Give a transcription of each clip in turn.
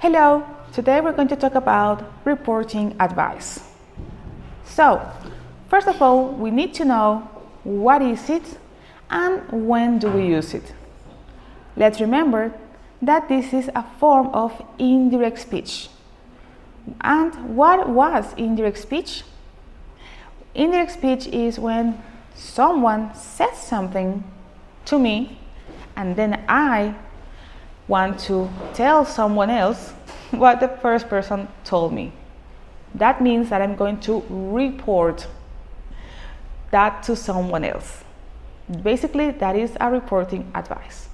Hello, today we're going to talk about reporting advice. So, first of all, we need to know what is it and when do we use it. Let's remember that this is a form of indirect speech. And what was indirect speech? Indirect speech is when someone says something to me and then I want to tell someone else what the first person told me. That means that I'm going to report that to someone else. Basically, that is a reporting advice.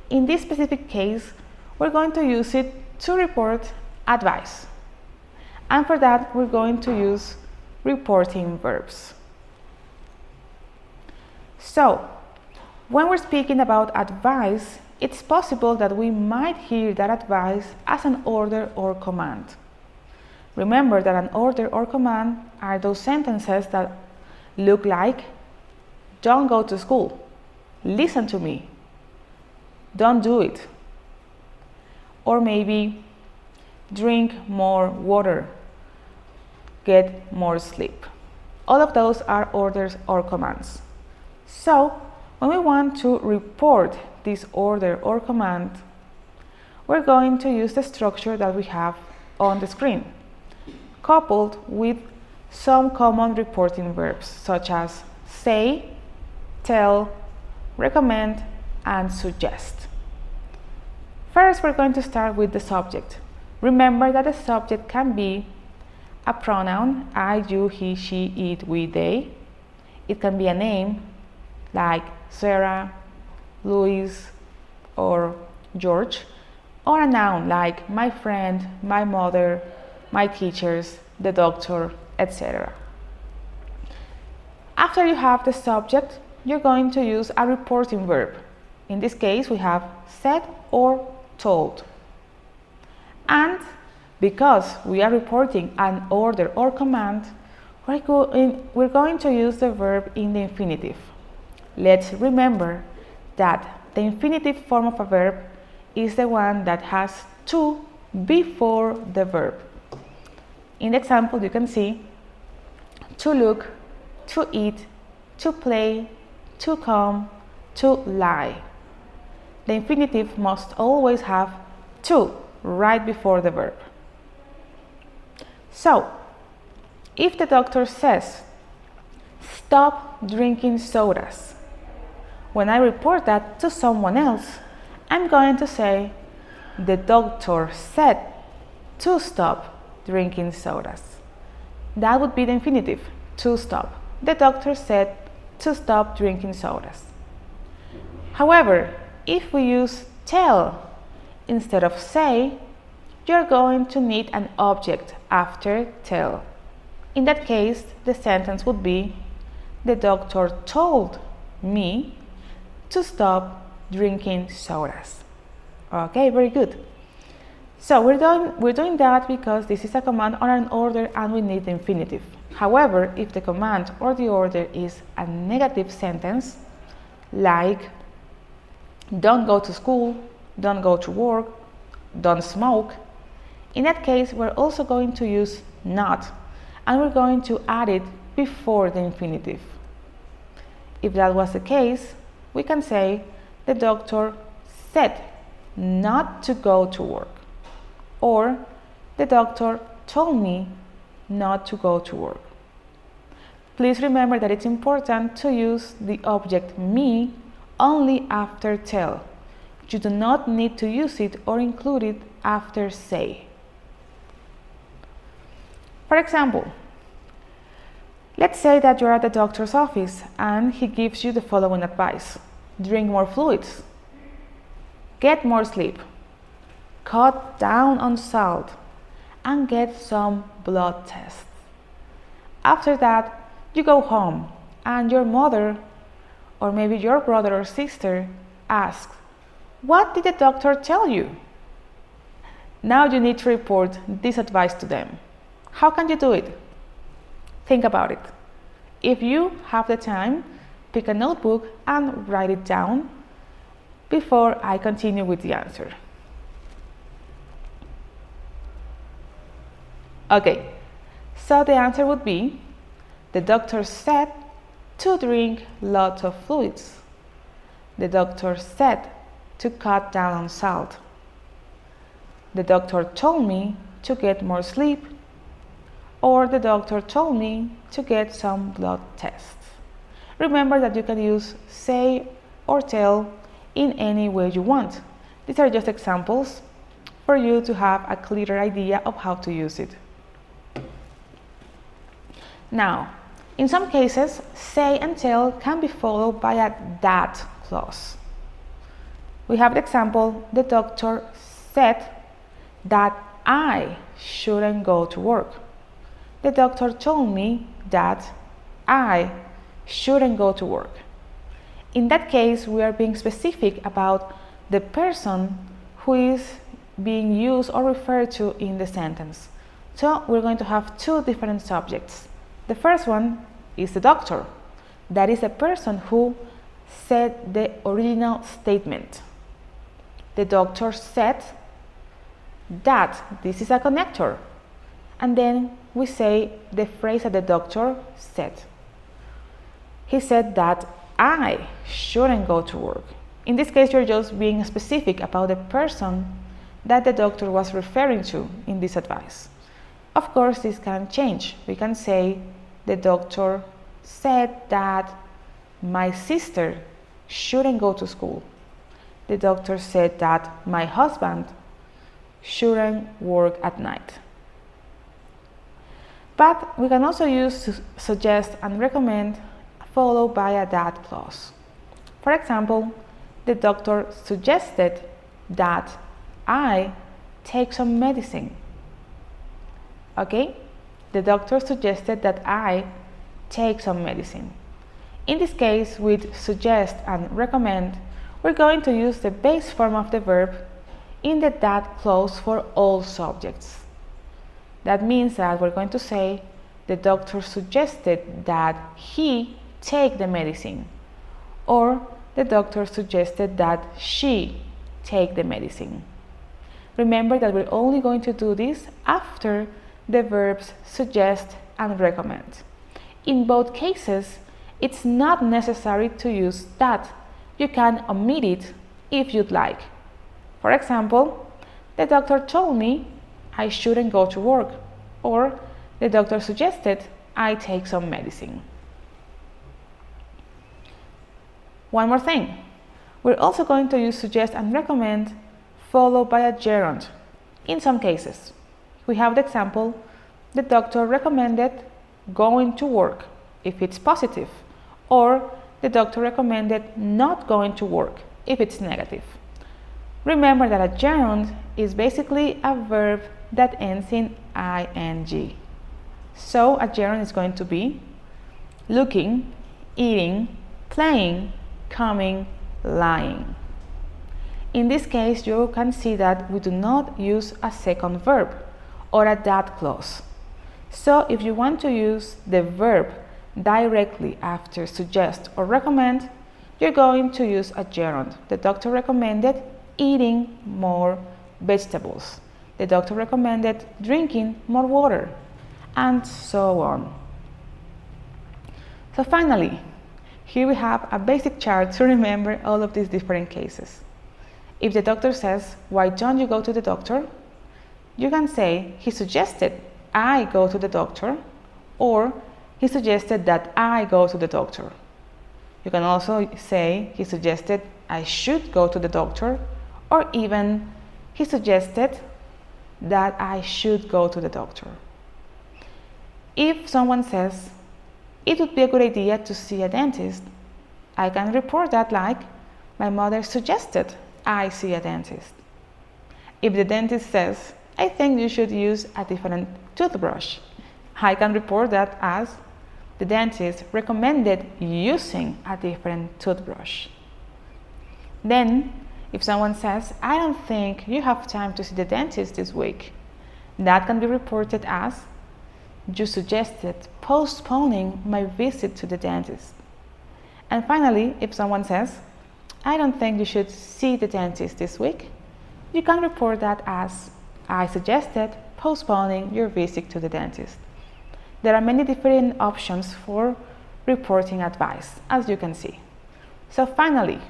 In this specific case, we're going to use it to report advice. And for that, we're going to use reporting verbs. So, when we're speaking about advice, it's possible that we might hear that advice as an order or command. Remember that an order or command are those sentences that look like, don't go to school, listen to me, don't do it, or maybe drink more water, get more sleep. All of those are orders or commands. So, when we want to report this order or command, we're going to use the structure that we have on the screen, coupled with some common reporting verbs such as say, tell, recommend, and suggest. First, we're going to start with the subject. Remember that the subject can be a pronoun, I, you, he, she, it, we, they. It can be a name like Sarah, Louis, or George, or a noun like my friend, my mother, my teachers, the doctor, etc. After you have the subject, you're going to use a reporting verb. In this case, we have said or told. And because we are reporting an order or command, we're going to use the verb in the infinitive. Let's remember that the infinitive form of a verb is the one that has to before the verb. In the example, you can see to look, to eat, to play, to come, to lie. The infinitive must always have to right before the verb. So, if the doctor says, stop drinking sodas, when I report that to someone else, I'm going to say, the doctor said to stop drinking sodas. That would be the infinitive, to stop. The doctor said to stop drinking sodas. However, if we use tell instead of say, you're going to need an object after tell. In that case, the sentence would be, the doctor told me to stop drinking sodas. Okay, very good. So we're doing that because this is a command or an order and we need the infinitive. However, if the command or the order is a negative sentence, like don't go to school, don't go to work, don't smoke, in that case we're also going to use not and we're going to add it before the infinitive. If that was the case, we can say, the doctor said not to go to work, or the doctor told me not to go to work. Please remember that it's important to use the object me only after tell. You do not need to use it or include it after say. For example, let's say that you're at the doctor's office and he gives you the following advice. Drink more fluids, get more sleep, cut down on salt, and get some blood tests. After that, you go home and your mother, or maybe your brother or sister, asks, what did the doctor tell you? Now you need to report this advice to them. How can you do it? Think about it. If you have the time, pick a notebook and write it down before I continue with the answer. Okay, so the answer would be, the doctor said to drink lots of fluids. The doctor said to cut down on salt. The doctor told me to get more sleep. Or the doctor told me to get some blood tests. Remember that you can use say or tell in any way you want. These are just examples for you to have a clearer idea of how to use it. Now, in some cases, say and tell can be followed by a that clause. We have the example, the doctor said that I shouldn't go to work. The doctor told me that I shouldn't go to work. In that case, we are being specific about the person who is being used or referred to in the sentence. So we're going to have two different subjects. The first one is the doctor. That is the person who said the original statement. The doctor said that. This is a connector. And then we say the phrase that the doctor said. He said that I shouldn't go to work. In this case, you're just being specific about the person that the doctor was referring to in this advice. Of course, this can change. We can say the doctor said that my sister shouldn't go to school. The doctor said that my husband shouldn't work at night. But we can also use suggest and recommend followed by a that clause. For example, the doctor suggested that I take some medicine. Okay? The doctor suggested that I take some medicine. In this case, with suggest and recommend, we're going to use the base form of the verb in the that clause for all subjects. That means that we're going to say the doctor suggested that he take the medicine, or the doctor suggested that she take the medicine. Remember that we're only going to do this after the verbs suggest and recommend. In both cases, it's not necessary to use that. You can omit it if you'd like. For example, the doctor told me I shouldn't go to work, or the doctor suggested I take some medicine. One more thing, we're also going to use suggest and recommend followed by a gerund. In some cases, we have the example, the doctor recommended going to work if it's positive, or the doctor recommended not going to work if it's negative. Remember that a gerund is basically a verb that ends in ing. So a gerund is going to be looking, eating, playing, coming, lying. In this case, you can see that we do not use a second verb or a that clause. So if you want to use the verb directly after suggest or recommend, you're going to use a gerund. The doctor recommended eating more vegetables. The doctor recommended drinking more water, and so on. So finally, here we have a basic chart to remember all of these different cases. If the doctor says, "Why don't you go to the doctor?" you can say, "He suggested I go to the doctor," or "He suggested that I go to the doctor." You can also say, "He suggested I should go to the doctor," or even, "He suggested that I should go to the doctor." If someone says, "It would be a good idea to see a dentist," I can report that like, "My mother suggested I see a dentist." If the dentist says, "I think you should use a different toothbrush," I can report that as, "The dentist recommended using a different toothbrush." Then, if someone says, "I don't think you have time to see the dentist this week," that can be reported as, "You suggested postponing my visit to the dentist." And finally, if someone says, "I don't think you should see the dentist this week," you can report that as, I suggested postponing your visit to the dentist. There are many different options for reporting advice, as you can see. So finally,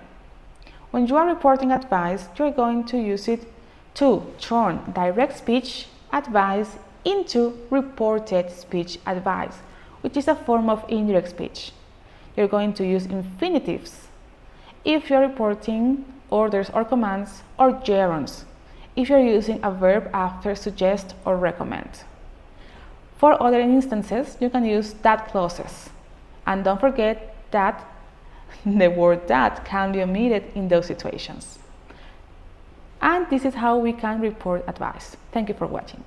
when you are reporting advice, you are going to use it to turn direct speech advice into reported speech advice, which is a form of indirect speech. You're going to use infinitives if you're reporting orders or commands, or gerunds if you're using a verb after suggest or recommend. For other instances, you can use that clauses. And don't forget that the word that can be omitted in those situations. And this is how we can report advice. Thank you for watching.